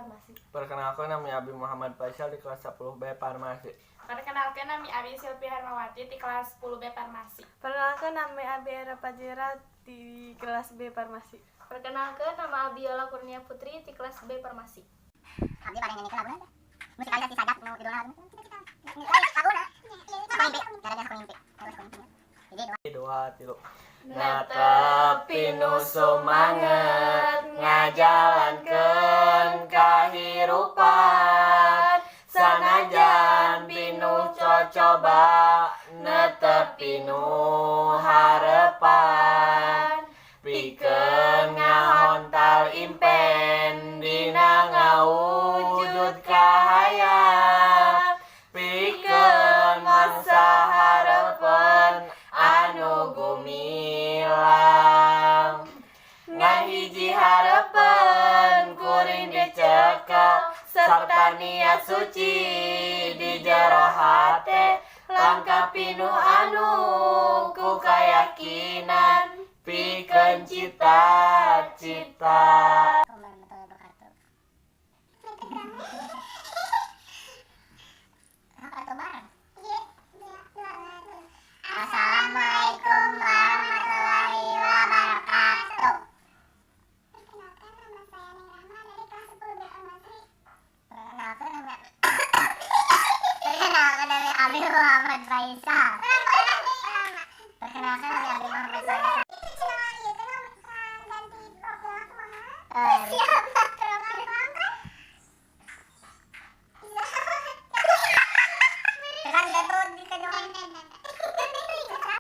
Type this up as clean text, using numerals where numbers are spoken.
Farmasi. Perkenalkan, nama Abi Muhammad Faisal di kelas 10B Farmasi. Perkenalkan, nama Abi Silvi Hermawati di kelas 10B Farmasi. Perkenalkan, nama Abi Era Pajera di kelas B Farmasi. Perkenalkan, nama Abi Yola Kurnia Putri di kelas B Farmasi. Abdi pada nyanyi lagu musikalisasi sajak nu judulna lagu laguna sakumimpi gara-gara sakumimpi jadi Dua, tilu. Netepi nu sumanget ngajalankeun kahirupan sanajan pinuh cocoba netepi nu harepan pikeun ngahontal impen dina ngawujud kahayang pikeun masa harepan anu gumilang ngan hiji harepan kuring dicekel sarta niat suci di jero hate langkah pinuh anu ku kayakinan pikeun cita-cita. Assalamualaikum warahmatullahi wabarakatuh. Perkenalkan nama Abi Muhammad Faisal. Perkenalkan nama Abi Muhammad Faisal. Siap.